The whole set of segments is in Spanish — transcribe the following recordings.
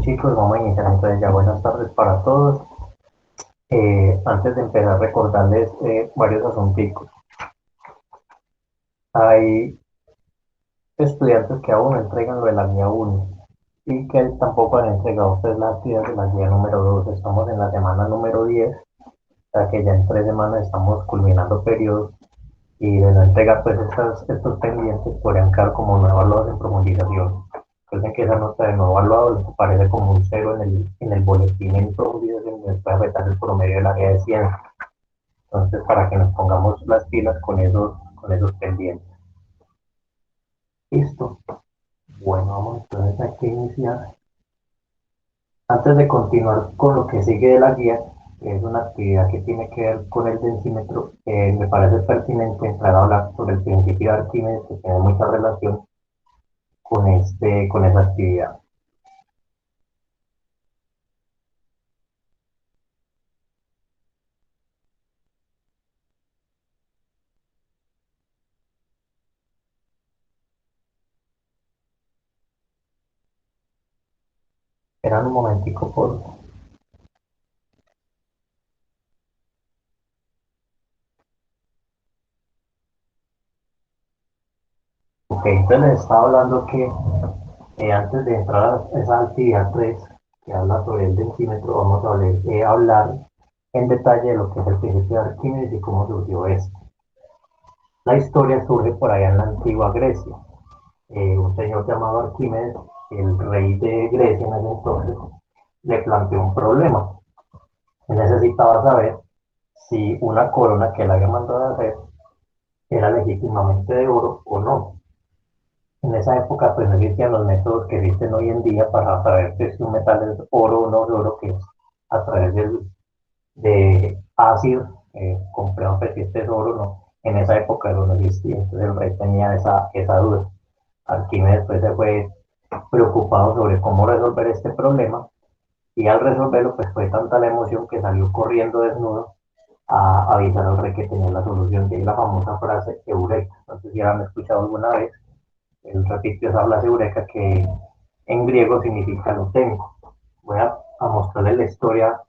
Chicos, vamos a iniciar entonces ya buenas tardes para todos. Antes de empezar, recordarles varios asuntos. Hay estudiantes que aún no entregan lo de la guía 1 y que tampoco han entregado ustedes las actividades de la guía número 2. Estamos en la semana número 10, o sea que ya en 3 semanas estamos culminando periodos y de no entregar pues estos pendientes podrían quedar como no evaluados en profundización. Recuerden que esa nota de no evaluado les aparece como un cero en el boletín en profundización y les puede afectar el promedio del área de ciencia. Entonces, para que nos pongamos las pilas con esos pendientes. Listo. Bueno, vamos entonces aquí a iniciar. Antes de continuar con lo que sigue de la guía, que es una actividad que tiene que ver con el densímetro, me parece pertinente entrar a hablar sobre el principio de Arquímedes, que tiene mucha relación con esa actividad. Esperan un momentico, por favor. Ok, entonces les estaba hablando que antes de entrar a esa actividad 3, que habla sobre el densímetro, vamos a hablar en detalle de lo que es el principio de Arquímedes y cómo surgió esto. La historia surge por allá en la antigua Grecia. Un señor llamado Arquímedes, el rey de Grecia en ese entonces, le planteó un problema. Él necesitaba saber si una corona que él había mandado a hacer era legítimamente de oro o no. En esa época pues no existían los métodos que existen hoy en día para saber si un metal es oro o no es oro, que es a través de ácido, comprueban pues, si este es oro o no. En esa época eso no existía, entonces el rey tenía esa duda. Arquímedes pues se fue preocupado sobre cómo resolver este problema y al resolverlo pues fue tanta la emoción que salió corriendo desnudo a avisar al rey que tenía la solución. De ahí la famosa frase eureka. No sé si la han escuchado alguna vez. Él repitió esa frase eureka que en griego significa lo tengo. Voy a mostrarles la historia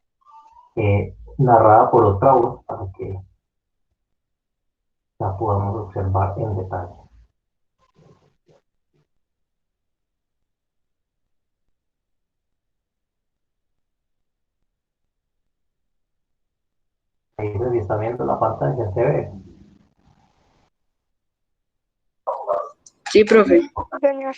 narrada por otra voz para que la podamos observar en detalle. Ahí se está viendo la pantalla, se ve. Sí, profe. Señor.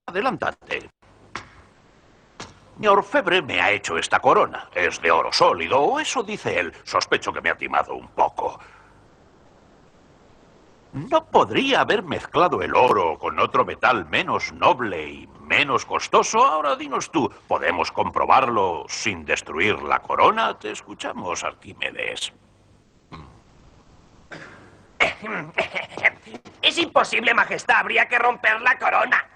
Adelante. Mi orfebre me ha hecho esta corona. Es de oro sólido, o eso dice él. Sospecho que me ha timado un poco. ¿No podría haber mezclado el oro con otro metal menos noble y menos costoso? Ahora dinos tú, ¿podemos comprobarlo sin destruir la corona? Te escuchamos, Arquímedes. Es imposible, Majestad. Habría que romper la corona.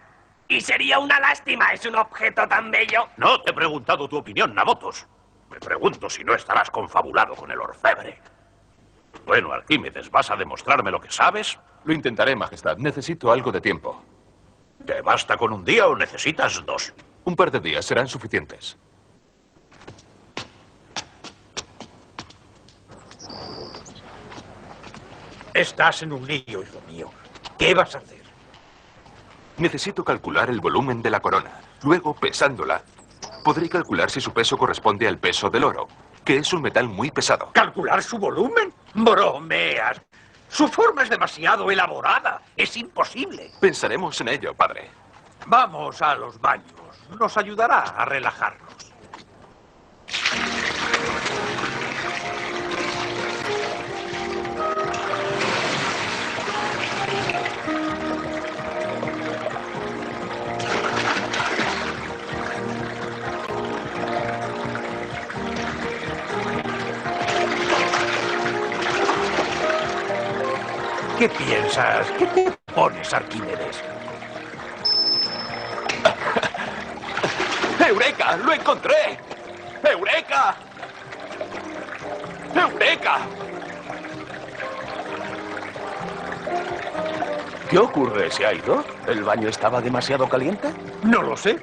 Y sería una lástima. Es un objeto tan bello. No te he preguntado tu opinión, Nabotos. Me pregunto si no estarás confabulado con el orfebre. Bueno, Arquímedes, ¿vas a demostrarme lo que sabes? Lo intentaré, Majestad. Necesito algo de tiempo. ¿Te basta con un día o necesitas 2? Un par de días serán suficientes. Estás en un lío, hijo mío. ¿Qué vas a hacer? Necesito calcular el volumen de la corona. Luego, pesándola, podré calcular si su peso corresponde al peso del oro, que es un metal muy pesado. ¿Calcular su volumen? Bromeas. Su forma es demasiado elaborada. Es imposible. Pensaremos en ello, padre. Vamos a los baños. Nos ayudará a relajarnos. ¿Qué piensas? ¿Qué te pones, Arquímedes? ¡Eureka! ¡Lo encontré! ¡Eureka! ¡Eureka! ¿Qué ocurre? ¿Se ha ido? ¿El baño estaba demasiado caliente? No lo sé.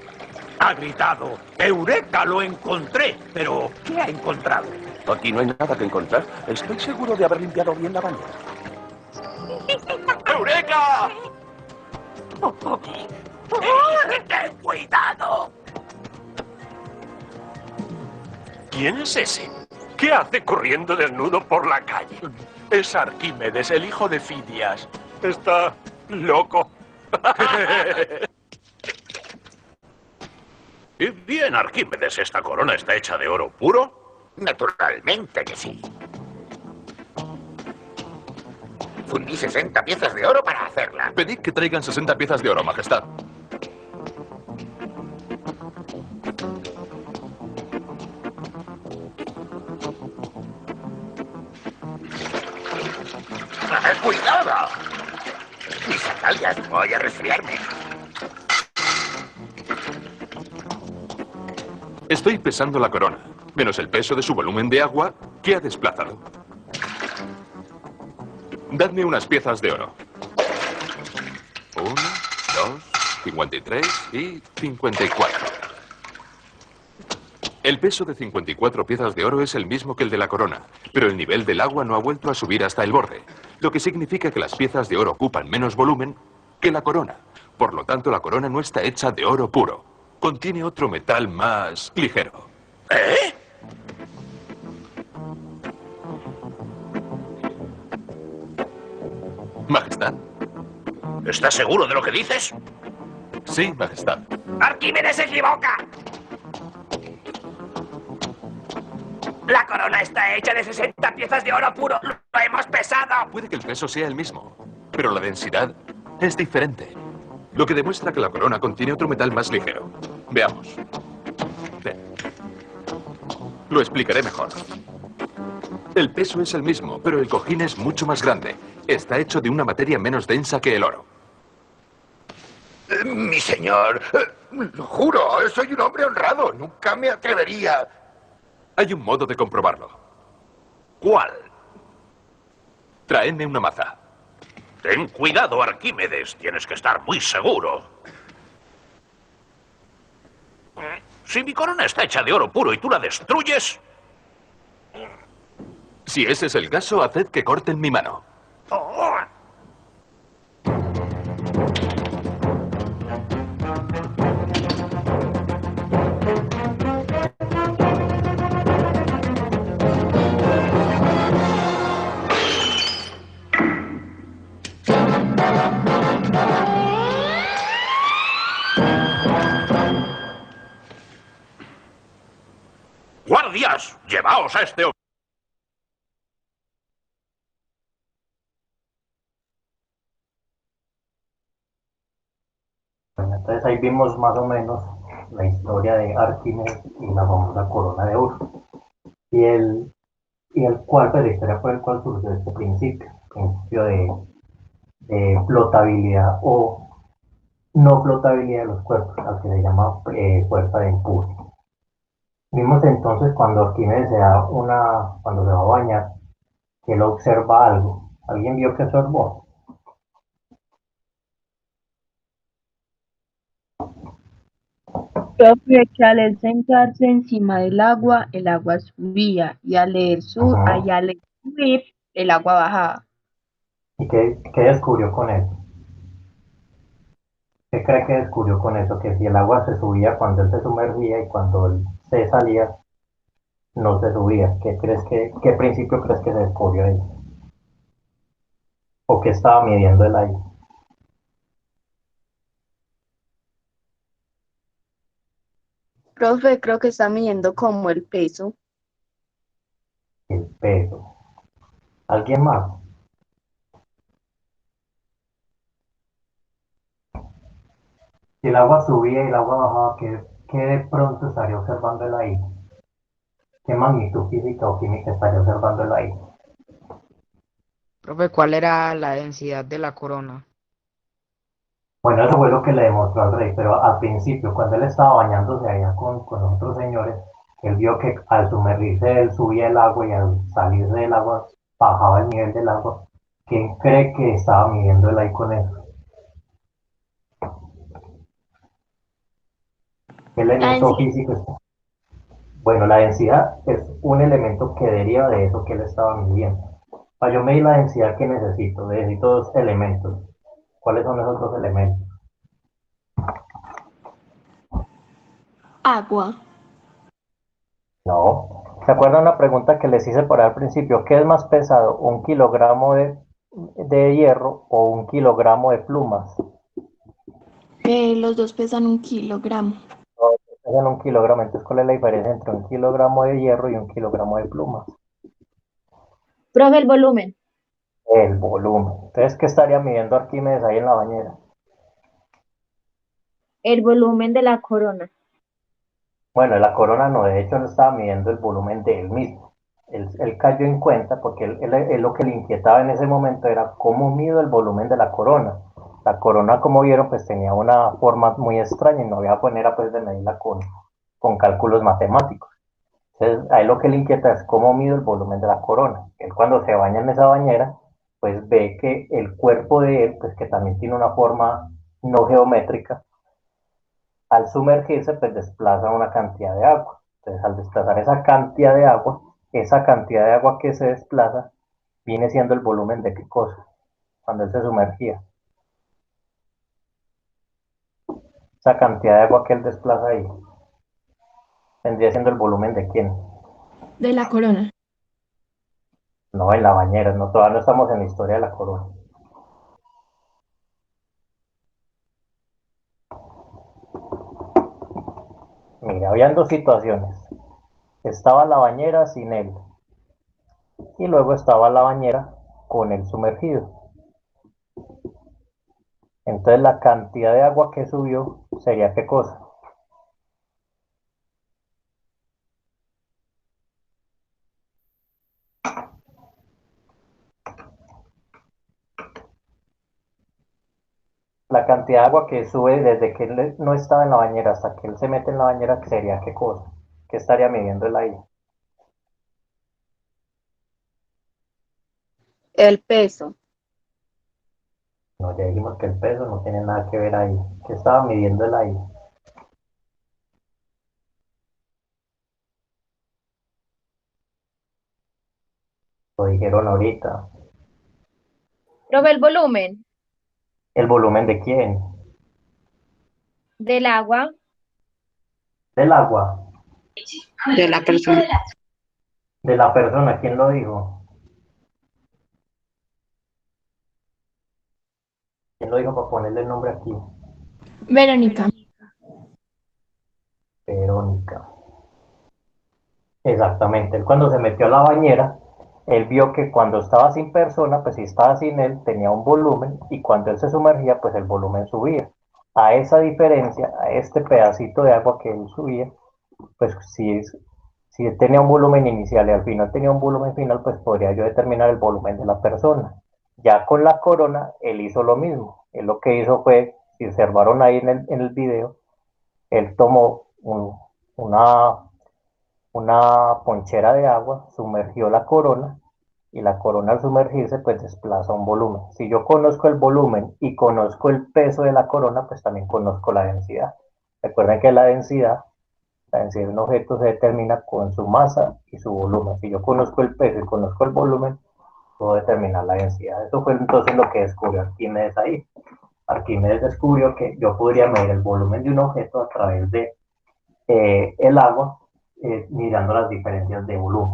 Ha gritado, ¡Eureka! ¡Lo encontré! Pero, ¿qué ha encontrado? Aquí no hay nada que encontrar. Estoy seguro de haber limpiado bien la bañera. ¡Eureka! ¡Ten cuidado! ¿Quién es ese? ¿Qué hace corriendo desnudo por la calle? Es Arquímedes, el hijo de Fidias. Está loco. Y bien, Arquímedes, ¿esta corona está hecha de oro puro? Naturalmente que sí. Fundí 60 piezas de oro para hacerla. Pedid que traigan 60 piezas de oro, Majestad. ¡Cuidado! Mis sandalias, voy a resfriarme. Estoy pesando la corona, menos el peso de su volumen de agua que ha desplazado. Dadme unas piezas de oro. 1, 2, 53 y 54. El peso de 54 piezas de oro es el mismo que el de la corona, pero el nivel del agua no ha vuelto a subir hasta el borde, lo que significa que las piezas de oro ocupan menos volumen que la corona. Por lo tanto, la corona no está hecha de oro puro. Contiene otro metal más ligero. ¿Eh? Majestad. ¿Estás seguro de lo que dices? Sí, Majestad. ¡Arquímedes se equivoca! La corona está hecha de 60 piezas de oro puro. ¡Lo hemos pesado! Puede que el peso sea el mismo, pero la densidad es diferente. Lo que demuestra que la corona contiene otro metal más ligero. Veamos. Ven. Lo explicaré mejor. El peso es el mismo, pero el cojín es mucho más grande. Está hecho de una materia menos densa que el oro. Mi señor, lo juro, soy un hombre honrado. Nunca me atrevería. Hay un modo de comprobarlo. ¿Cuál? Traedme una maza. Ten cuidado, Arquímedes. Tienes que estar muy seguro. Si mi corona está hecha de oro puro y tú la destruyes... Si ese es el caso, haced que corten mi mano. Oh. ¡Guardias! ¡Llevaos a este hombre! Bueno, entonces ahí vimos más o menos la historia de Arquímedes y la famosa corona de oro. Y el cual, pues la historia por el cual surgió este principio de flotabilidad o no flotabilidad de los cuerpos, al que se llama fuerza de empuje. Vimos entonces cuando Arquímedes cuando se va a bañar, que él observa algo. ¿Alguien vio que observó? Profe, que al él sentarse encima del agua, el agua subía, y Ajá. al leer subir, el agua bajaba. ¿Y qué descubrió con eso? ¿Qué cree que descubrió con eso? Que si el agua se subía cuando él se sumergía y cuando él se salía, no se subía. ¿Qué principio crees que se descubrió ahí? ¿O qué estaba midiendo el aire? Profe, creo que está midiendo como el peso. El peso. ¿Alguien más? Si el agua subía y el agua bajaba, ¿qué de pronto estaría observando el aire? ¿Qué magnitud física o química estaría observando el aire? Profe, ¿cuál era la densidad de la corona? Bueno, eso fue lo que le demostró al rey, pero al principio, cuando él estaba bañándose allá con los otros señores, él vio que al sumergirse él subía el agua y al salirse del agua bajaba el nivel del agua. ¿Quién cree que estaba midiendo el aire con eso? ¿Qué elemento físico está? Bueno, la densidad es un elemento que deriva de eso que él estaba midiendo. Para yo medir la densidad que necesito dos elementos. ¿Cuáles son esos dos elementos? Agua. No. ¿Se acuerdan una pregunta que les hice por ahí al principio? ¿Qué es más pesado, un kilogramo de hierro o un kilogramo de plumas? Los dos pesan 1 kilogramo. Todos pesan un kilogramo. Entonces, ¿cuál es la diferencia entre un kilogramo de hierro y un kilogramo de plumas? Profe, el volumen. El volumen. Entonces, ¿qué estaría midiendo Arquímedes ahí en la bañera? El volumen de la corona. Bueno, la corona no, de hecho, él estaba midiendo el volumen de él mismo. Él cayó en cuenta porque él lo que le inquietaba en ese momento era cómo mido el volumen de la corona. La corona, como vieron, pues tenía una forma muy extraña y no había manera pues de medirla con cálculos matemáticos. Entonces, a él lo que le inquieta es cómo mido el volumen de la corona. Él cuando se baña en esa bañera, pues ve que el cuerpo de él, pues que también tiene una forma no geométrica, al sumergirse, pues desplaza una cantidad de agua. Entonces, al desplazar esa cantidad de agua que se desplaza, viene siendo el volumen de qué cosa, cuando él se sumergía. Esa cantidad de agua que él desplaza ahí, vendría siendo el volumen de quién. De la corona. No, en la bañera, no, todavía no estamos en la historia de la corona. Mira, habían dos situaciones. Estaba la bañera sin él y luego estaba la bañera con él sumergido. Entonces la cantidad de agua que subió sería qué cosa. La cantidad de agua que sube desde que él no estaba en la bañera hasta que él se mete en la bañera sería qué cosa. ¿Qué estaría midiendo él ahí? El peso. No, ya dijimos que el peso no tiene nada que ver ahí. ¿Qué estaba midiendo él ahí? Lo dijeron ahorita. Profe, el volumen ¿El volumen de quién? del agua. Del agua. De la persona. De la persona. ¿Quién lo dijo? ¿Quién lo dijo para ponerle el nombre aquí? Verónica. Verónica. Exactamente. Él cuando se metió a la bañera, él vio que cuando estaba sin persona, pues si estaba sin él, tenía un volumen y cuando él se sumergía, pues el volumen subía. A esa diferencia, a este pedacito de agua que él subía, pues si él tenía un volumen inicial y al final tenía un volumen final, pues podría yo determinar el volumen de la persona. Ya con la corona, él hizo lo mismo. Él lo que hizo fue, si observaron ahí en el video, él tomó una ponchera de agua, sumergió la corona y la corona al sumergirse pues desplaza un volumen. Si yo conozco el volumen y conozco el peso de la corona, pues también conozco la densidad. Recuerden que la densidad de un objeto se determina con su masa y su volumen. Si yo conozco el peso y conozco el volumen, puedo determinar la densidad. Eso fue entonces lo que descubrió Arquímedes ahí. Arquímedes descubrió que yo podría medir el volumen de un objeto a través de el agua, mirando las diferencias de volumen,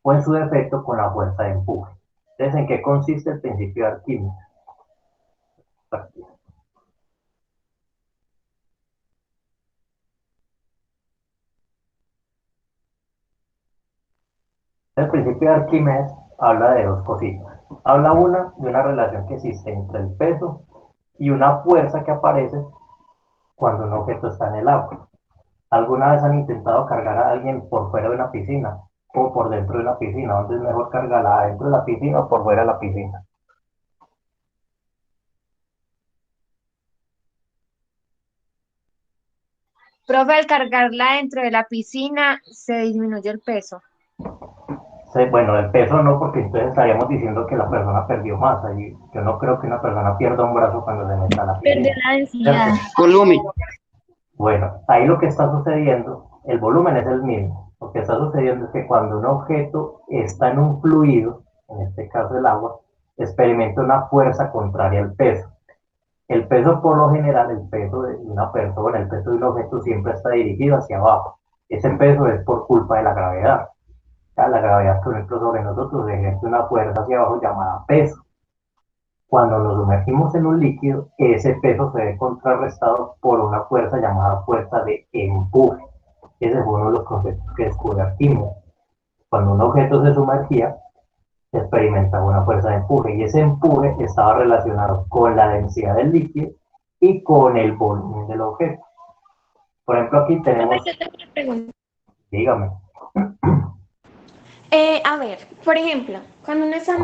o en su defecto con la fuerza de empuje. Entonces, ¿en qué consiste el principio de Arquímedes? El principio de Arquímedes habla de dos cositas. Habla de una relación que existe entre el peso y una fuerza que aparece cuando un objeto está en el agua. ¿Alguna vez han intentado cargar a alguien por fuera de una piscina o por dentro de una piscina? ¿Dónde es mejor cargarla, adentro de la piscina o por fuera de la piscina? Profe, al cargarla dentro de la piscina se disminuye el peso. Sí, bueno, el peso no, porque entonces estaríamos diciendo que la persona perdió masa y yo no creo que una persona pierda un brazo cuando se meta a la Perder piscina. la densidad. Volumen. Bueno, ahí lo que está sucediendo, el volumen es el mismo. Lo que está sucediendo es que cuando un objeto está en un fluido, en este caso el agua, experimenta una fuerza contraria al peso. El peso, por lo general, el peso de una persona, el peso de un objeto siempre está dirigido hacia abajo. Ese peso es por culpa de la gravedad. O sea, la gravedad, por ejemplo, sobre nosotros ejerce una fuerza hacia abajo llamada peso. Cuando nos sumergimos en un líquido, ese peso se ve contrarrestado por una fuerza llamada fuerza de empuje. Ese fue uno de los conceptos que descubrió Arquímedes. Cuando un objeto se sumergía, se experimentaba una fuerza de empuje y ese empuje estaba relacionado con la densidad del líquido y con el volumen del objeto. Por ejemplo, aquí tenemos, Yo tengo una pregunta. dígame, A ver, por ejemplo, cuando uno está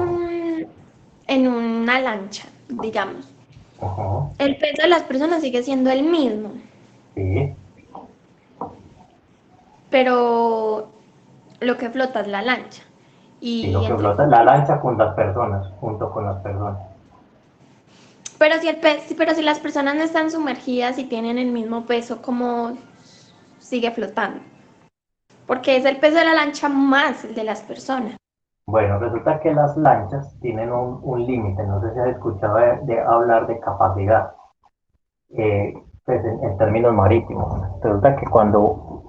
en una lancha, digamos, ajá, el peso de las personas sigue siendo el mismo, sí, pero lo que flota es la lancha. y Y lo que entre flota es la comillas. lancha con las personas, junto con las personas. Pero si pero si las personas no están sumergidas y tienen el mismo peso, ¿cómo sigue flotando? Porque es el peso de la lancha más el de las personas. Bueno, resulta que las lanchas tienen un límite, no sé si has escuchado de hablar de capacidad, pues en términos marítimos. Resulta que cuando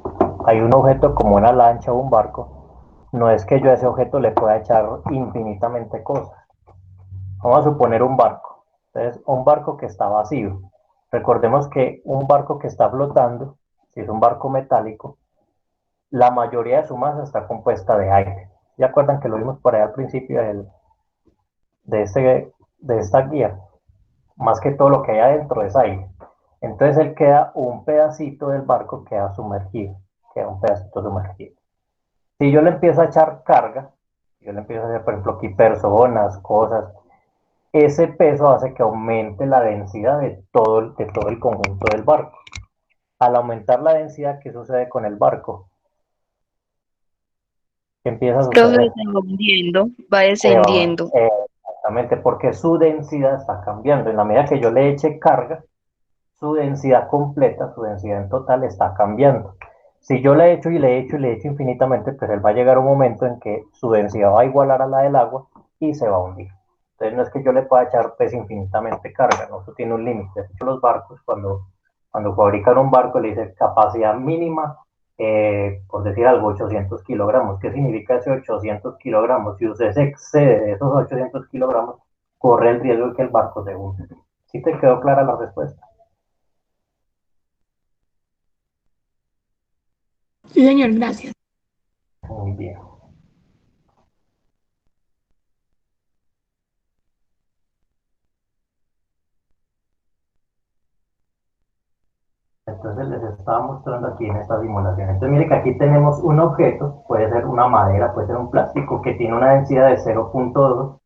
hay un objeto como una lancha o un barco, no es que yo a ese objeto le pueda echar infinitamente cosas. Vamos a suponer un barco. Entonces, un barco que está vacío. Recordemos que un barco que está flotando, si es un barco metálico, la mayoría de su masa está compuesta de aire. ¿Se acuerdan que lo vimos por ahí al principio de, este, de esta guía? Más que todo lo que hay adentro es aire. Entonces él queda un pedacito del barco queda sumergido, queda un pedacito sumergido. Si yo le empiezo a echar carga, yo le empiezo a hacer, por ejemplo, aquí personas, cosas, ese peso hace que aumente la densidad de todo el conjunto del barco. Al aumentar la densidad, ¿qué sucede con el barco? ¿Qué empieza a Profe, suceder? se va hundiendo, va Eh, descendiendo. Exactamente, porque su densidad está cambiando. En la medida que yo le eche carga, su densidad completa, su densidad en total está cambiando. Si yo le echo y le echo y le echo infinitamente, pues él va a llegar un momento en que su densidad va a igualar a la del agua y se va a hundir. Entonces no es que yo le pueda echar pues infinitamente carga, ¿no? Eso tiene un límite. De hecho, los barcos, cuando fabrican un barco, le dicen capacidad mínima, por decir algo, 800 kilogramos. ¿Qué significa ese 800 kilogramos? Si usted se excede de esos 800 kilogramos, corre el riesgo de que el barco se hunda. ¿Sí te quedó clara la respuesta? Sí, señor, gracias. Muy bien. Entonces les estaba mostrando aquí en esta simulación. Entonces mire que aquí tenemos un objeto, puede ser una madera, puede ser un plástico que tiene una densidad de 0,2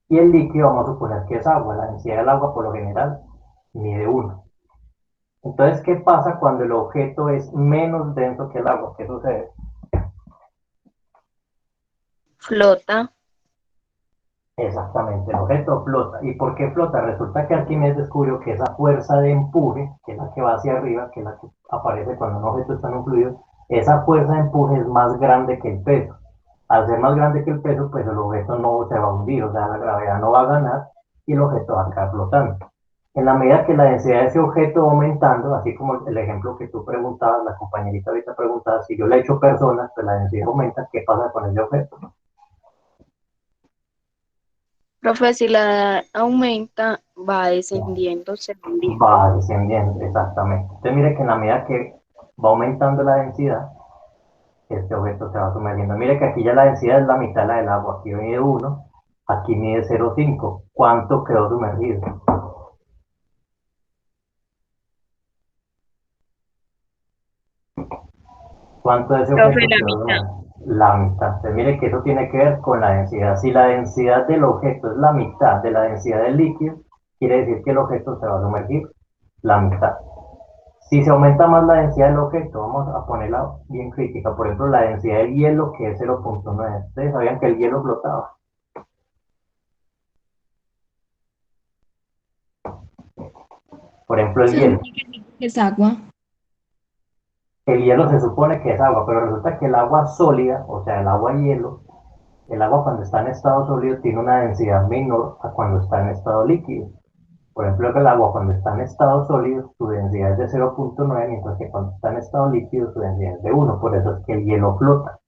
y el líquido vamos a suponer que es agua. La densidad del agua por lo general mide 1. Entonces, ¿qué pasa cuando el objeto es menos denso que el agua? ¿Qué sucede? Flota. Exactamente, el objeto flota. ¿Y por qué flota? Resulta que Arquímedes descubrió que esa fuerza de empuje, que es la que va hacia arriba, que es la que aparece cuando un objeto está en un fluido, esa fuerza de empuje es más grande que el peso. Al ser más grande que el peso, pues el objeto no se va a hundir, o sea, la gravedad no va a ganar y el objeto va a quedar flotando. En la medida que la densidad de ese objeto va aumentando, así como el ejemplo que tú preguntabas, la compañerita ahorita preguntaba, si yo le echo personas, pues la densidad aumenta, ¿qué pasa con ese objeto? Profe, si la aumenta, va descendiendo, se hunde. Va descendiendo, exactamente. Entonces mire que en la medida que va aumentando la densidad, este objeto se va sumergiendo. Mire que aquí ya la densidad es la mitad de la del agua. Aquí mide 1, aquí mide 0,5. ¿Cuánto quedó sumergido? ¿Cuánto de ese Profe, objeto la quedó mitad. sumergido? La mitad. Entonces mire que eso tiene que ver con la densidad. Si la densidad del objeto es la mitad de la densidad del líquido, quiere decir que el objeto se va a sumergir la mitad. Si se aumenta más la densidad del objeto, vamos a ponerla bien crítica. Por ejemplo, la densidad del hielo, que es 0,9. ¿Ustedes sabían que el hielo flotaba? Por ejemplo, el Se hielo. supone que es agua. El hielo se supone que es agua, pero resulta que el agua sólida, o sea, el agua hielo, el agua cuando está en estado sólido tiene una densidad menor a cuando está en estado líquido. Por ejemplo, el agua cuando está en estado sólido, su densidad es de 0,9, mientras que cuando está en estado líquido, su densidad es de 1. Por eso es que el hielo flota.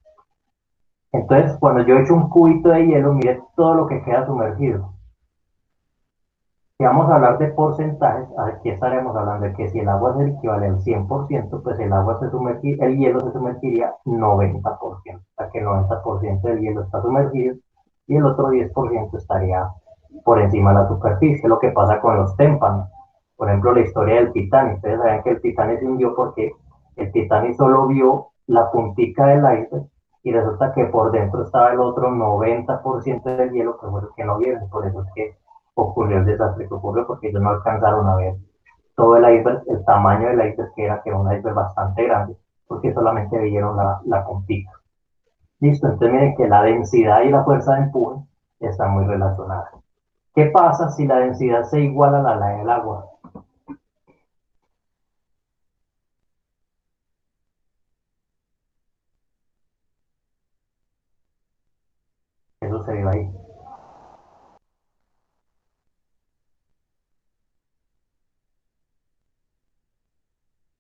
Entonces, cuando yo echo un cubito de hielo, mire todo lo que queda sumergido. Si vamos a hablar de porcentajes, aquí estaremos hablando de que si el agua es el equivalente al 100%, pues el hielo se sumergiría 90%. O sea que el 90% del hielo está sumergido y el otro 10% estaría por encima de la superficie. Lo que pasa con los témpanos. Por ejemplo, la historia del Titanic. Ustedes saben que el Titanic se hundió porque el Titanic solo vio la puntica del iceberg y resulta que por dentro estaba el otro 90% del hielo, que fue lo que no vieron. Por eso es que ocurrió el desastre que ocurrió, porque ellos no alcanzaron a ver todo el iceberg, el tamaño del iceberg, que era un iceberg bastante grande, porque solamente vieron la puntita. Listo, entonces miren que la densidad y la fuerza de empuje están muy relacionadas. ¿Qué pasa si la densidad se iguala a la del agua? ¿Qué sucedió ahí?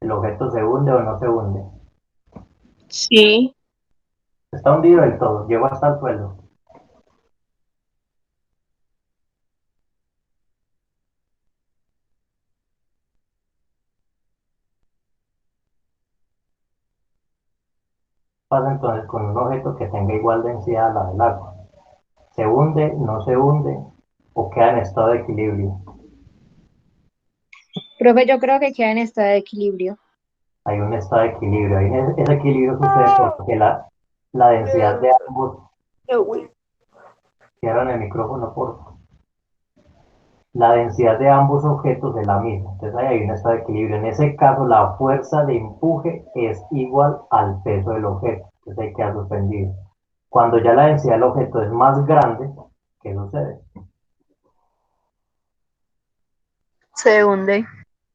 ¿El objeto se hunde o no se hunde? Sí. Está hundido del todo, llegó hasta el suelo. ¿Qué pasa entonces con un objeto que tenga igual densidad a la del agua? ¿Se hunde, no se hunde o queda en estado de equilibrio? Profe, yo creo que queda en estado de equilibrio. Hay un estado de equilibrio. Ahí ese equilibrio sucede porque la densidad de ambos, cierran el micrófono por favor. La densidad de ambos objetos es la misma. Entonces ahí hay un estado de equilibrio. En ese caso, la fuerza de empuje es igual al peso del objeto. Entonces ahí queda suspendido. Cuando ya la densidad del objeto es más grande, ¿qué sucede? Se hunde.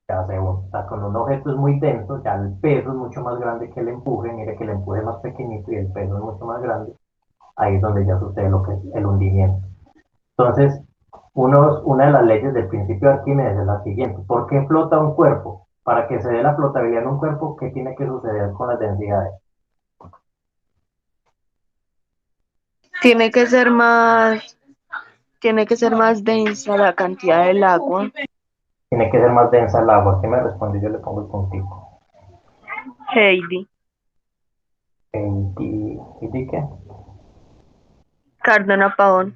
Ya se hunde. O sea, cuando un objeto es muy denso, ya el peso es mucho más grande que el empuje. Mire que el empuje es más pequeñito y el peso es mucho más grande. Ahí es donde ya sucede lo que es el hundimiento. Entonces, una de las leyes del principio de Arquímedes es la siguiente. ¿Por qué flota un cuerpo? Para que se dé la flotabilidad en un cuerpo, ¿qué tiene que suceder con las densidades? Tiene que ser más, tiene que ser más densa la cantidad del agua. Tiene que ser más densa el agua. ¿Qué me responde? Yo le pongo el puntico. Heidi. ¿Heidi qué? Cardona Pavón.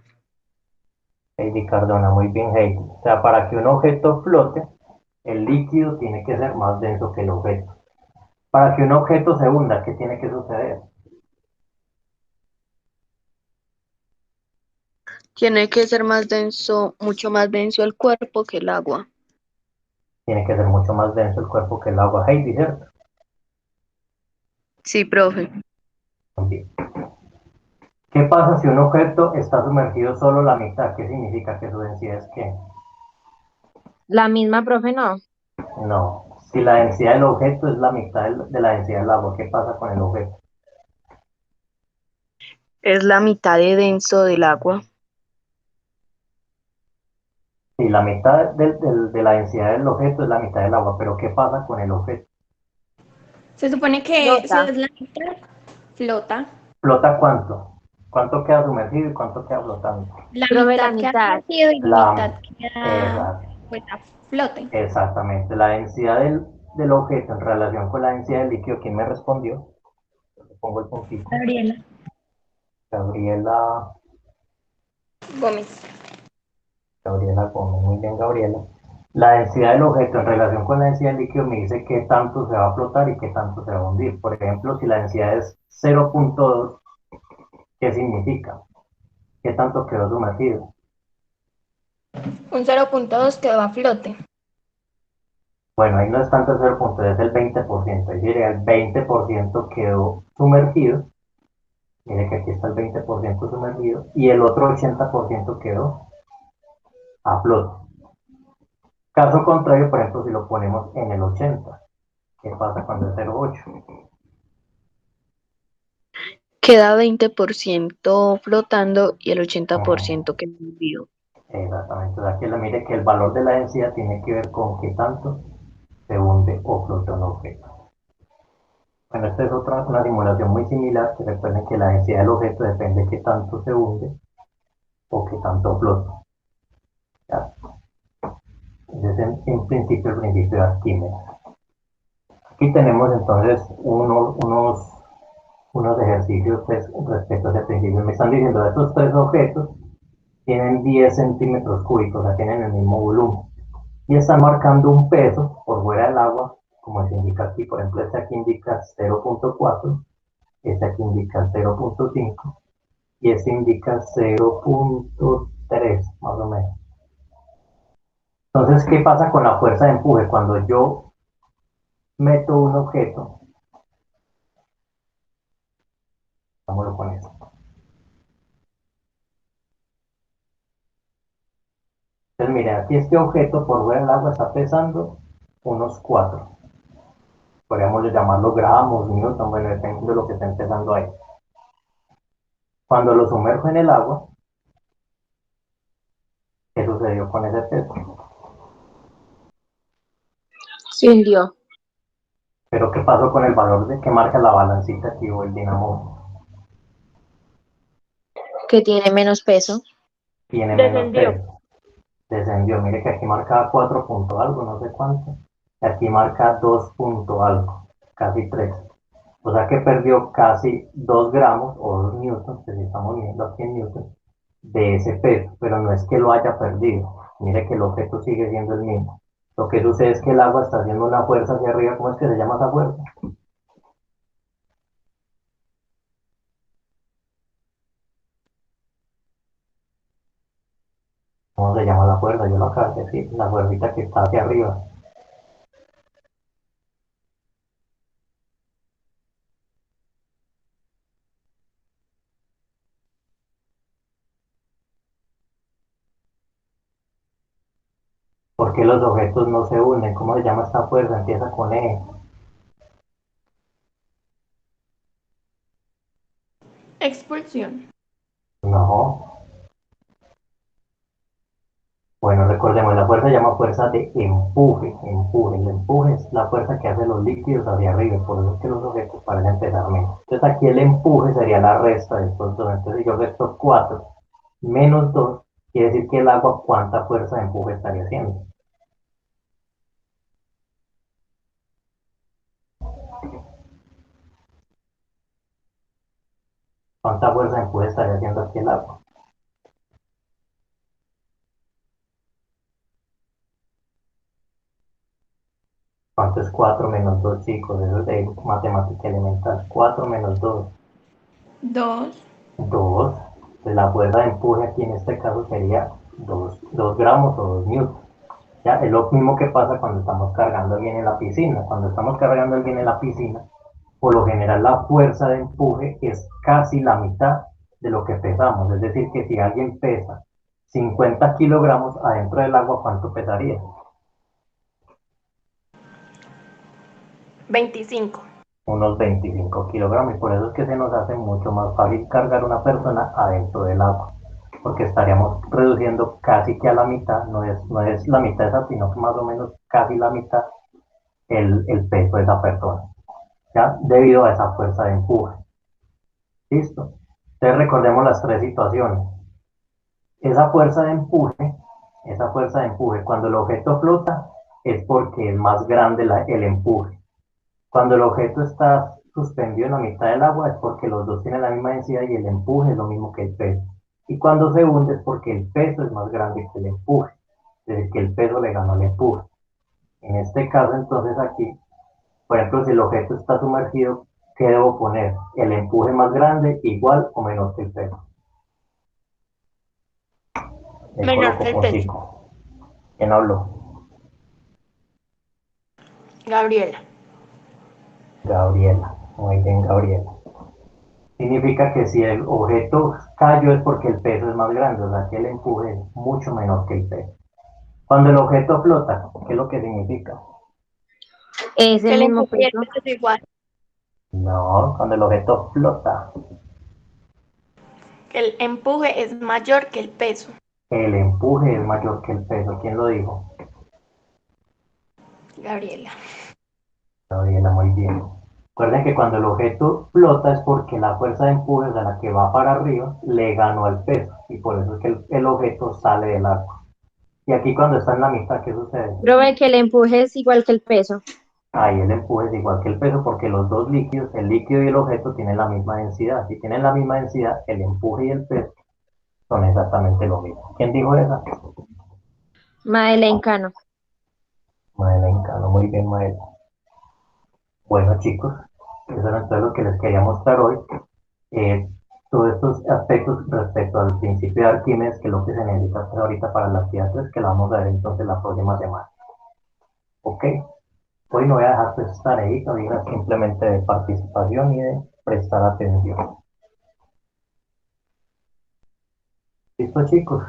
Heidi Cardona, muy bien, Heidi. O sea, para que un objeto flote, el líquido tiene que ser más denso que el objeto. Para que un objeto se hunda, ¿qué tiene que suceder? Tiene que ser más denso, mucho más denso el cuerpo que el agua. Tiene que ser mucho más denso el cuerpo que el agua. Heidi, ¿cierto? Sí, profe. Muy bien. ¿Qué pasa si un objeto está sumergido solo la mitad? ¿Qué significa que su densidad es qué? La misma, profe, no. No. Si la densidad del objeto es la mitad de la densidad del agua, ¿qué pasa con el objeto? Es la mitad de denso del agua. Si la mitad de la densidad del objeto es la mitad del agua, pero ¿qué pasa con el objeto? Se supone que si Flota. es la mitad, flota. ¿Flota cuánto? ¿Cuánto queda sumergido y cuánto queda flotando? La Profe, la mitad queda mitad. sumergido y la mitad queda Exacto, pues a flote. exactamente. La densidad del objeto en relación con la densidad del líquido, ¿quién me respondió? Le pongo el puntito. Gabriela Gabriela, Gómez. Gabriela Gómez, muy bien, Gabriela. La densidad del objeto en relación con la densidad del líquido me dice qué tanto se va a flotar y qué tanto se va a hundir. Por ejemplo, si la densidad es 0,2, ¿qué significa? ¿Qué tanto quedó sumergido? Un 0,2 quedó a flote. Bueno, ahí no es tanto el 0,2, es el 20%. Es decir, el 20% quedó sumergido. Mire que aquí está el 20% sumergido y el otro 80% quedó a flote. Caso contrario, por ejemplo, si lo ponemos en el 80, ¿Qué pasa cuando es 0,8? Queda 20% flotando y el 80% queda vivo. Exactamente. O sea, que mire que el valor de la densidad tiene que ver con qué tanto se hunde o flota un objeto. Bueno, esta es una simulación muy similar, que recuerden que la densidad del objeto depende de qué tanto se hunde o qué tanto flota. ¿Ya? Ese es en principio el principio de Arquímedes. Aquí tenemos entonces unos ejercicios pues, respecto a ese principio. Me están diciendo que estos tres objetos tienen 10 centímetros cúbicos, o sea, tienen el mismo volumen. Y están marcando un peso por fuera del agua, como se indica aquí. Por ejemplo, este aquí indica 0,4, este aquí indica 0,5 y este indica 0,3, más o menos. Entonces, ¿qué pasa con la fuerza de empuje? Cuando yo meto un objeto, vámonos con eso. Entonces, mire, aquí este objeto por fuera del agua está pesando unos 4. Podríamos llamarlo gramos, newton, bueno, dependiendo de lo que esté pesando ahí. Cuando lo sumerjo en el agua, ¿qué sucedió con ese peso? Se hundió. Pero ¿qué pasó con el valor de que marca la balancita aquí o el dinamo? Que tiene menos peso. Tiene menos Descendió. peso. Descendió. Mire que aquí marca 4 punto algo, no sé cuánto. Y aquí marca 2 punto algo, casi 3. O sea que perdió casi 2 gramos o 2 newtons, que si estamos midiendo aquí en newtons, de ese peso. Pero no es que lo haya perdido. Mire que el objeto sigue siendo el mismo. Lo que sucede es que el agua está haciendo una fuerza hacia arriba. ¿Cómo es que se llama esa fuerza? ¿Cómo se llama la fuerza? Yo lo acabo de decir, la fuercita que está hacia arriba. ¿Por qué los objetos no se unen? ¿Cómo se llama esta fuerza? Empieza con E. Expulsión. No. Bueno, recordemos, la fuerza se llama fuerza de empuje. Empuje. El empuje es la fuerza que hace los líquidos hacia arriba. Por eso es que los objetos parecen pesar menos. Entonces aquí el empuje sería la resta de estos dos. Entonces si yo resto 4 menos 2, quiere decir que el agua, ¿cuánta fuerza de empuje estaría haciendo? ¿Cuánta fuerza de empuje estaría haciendo aquí el agua? ¿Cuánto es 4 menos 2, chicos? Eso es de matemática elemental. 4 menos 2. 2. 2. Pues la fuerza de empuje aquí en este caso sería 2 gramos o 2 newtons. Ya, es lo mismo que pasa cuando estamos cargando a alguien en la piscina. Cuando estamos cargando a alguien en la piscina, por lo general la fuerza de empuje es casi la mitad de lo que pesamos. Es decir, que si alguien pesa 50 kilogramos adentro del agua, ¿cuánto pesaría? 25. Unos 25 kilogramos. Y por eso es que se nos hace mucho más fácil cargar una persona adentro del agua. Porque estaríamos reduciendo casi que a la mitad, no es la mitad esa, sino que más o menos casi la mitad el peso de esa persona. ¿Ya? Debido a esa fuerza de empuje. ¿Listo? Entonces recordemos las tres situaciones. Esa fuerza de empuje, cuando el objeto flota, es porque es más grande el empuje. Cuando el objeto está suspendido en la mitad del agua, es porque los dos tienen la misma densidad y el empuje es lo mismo que el peso. Y cuando se hunde es porque el peso es más grande que el empuje. Es decir, que el peso le ganó al empuje. En este caso, entonces aquí, por ejemplo, si el objeto está sumergido, ¿qué debo poner? El empuje más grande, igual o menor que el peso. Menor que el peso. ¿Quién habló? Gabriela. Gabriela. Muy bien, Gabriela. Significa que si el objeto cayó es porque el peso es más grande, o sea que el empuje es mucho menor que el peso. Cuando el objeto flota, ¿qué es lo que significa? Es Que el el mismo empuje y el peso. peso es igual. No, cuando el objeto flota, Que el empuje es mayor que el peso. el empuje es mayor que el peso. ¿Quién lo dijo? Gabriela. Gabriela, muy bien. Recuerden que cuando el objeto flota es porque la fuerza de empuje de la que va para arriba le ganó al peso y por eso es que el objeto sale del agua. Y aquí cuando está en la mitad, ¿qué sucede? Pruebe que el empuje es igual que el peso. Ahí el empuje es igual que el peso porque los dos líquidos, el líquido y el objeto, tienen la misma densidad. Si tienen la misma densidad, el empuje y el peso son exactamente lo mismo. ¿Quién dijo esa? Madeleine Cano. Madeleine Cano, muy bien, Madeleine. Bueno, chicos, eso era todo lo que les quería mostrar hoy. Eh, Todos estos aspectos respecto al principio de Arquímedes, que es lo que se necesita hacer ahorita para la actividad 3, que la vamos a ver entonces la próxima semana. Ok, hoy no voy a dejar pues estar ahí, todavía simplemente de participación y de prestar atención. ¿Listo, chicos?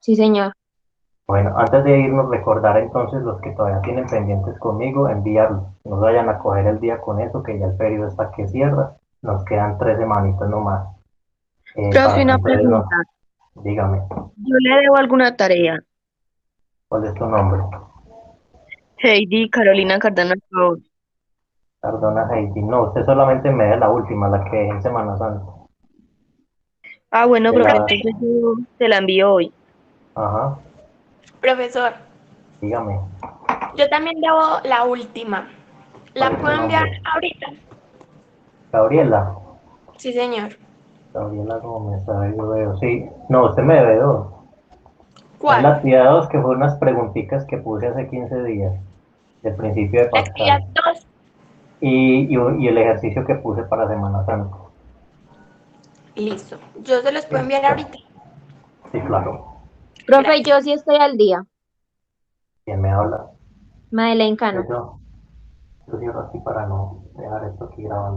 Sí, señor. Bueno, antes de irnos, recordar entonces los que todavía tienen pendientes conmigo, enviarlos. No vayan a coger el día con eso, que ya el periodo está que cierra. Nos quedan 3 semanitas nomás. Profe, Para que una ustedes no... pregunta. Dígame, Yo le debo alguna tarea. ¿cuál es tu nombre? Heidi Carolina Cardona, por favor. Perdona, Heidi. No, usted solamente me da la última, la que en Semana Santa. Ah, bueno, De profe, la... entonces yo te la envío hoy. Ajá, Profesor, dígame, yo también debo la última. ¿cuál ¿La es tu puedo enviar nombre? ahorita? Gabriela. Sí, señor. Gabriela Gómez, a ver, yo veo. Sí, no, usted me debe dos. Es la ¿Cuál? actividad 2 que fue unas preguntitas que puse hace 15 días, del principio de La actividad Pascal. 2. Y el ejercicio que puse para Semana Santa. Listo. Yo se los puedo enviar Listo. ahorita. Sí, claro. Profe, Gracias. yo sí estoy al día. ¿Quién me habla? Madeleine Cano. Yo cierro aquí para no dejar esto aquí grabando.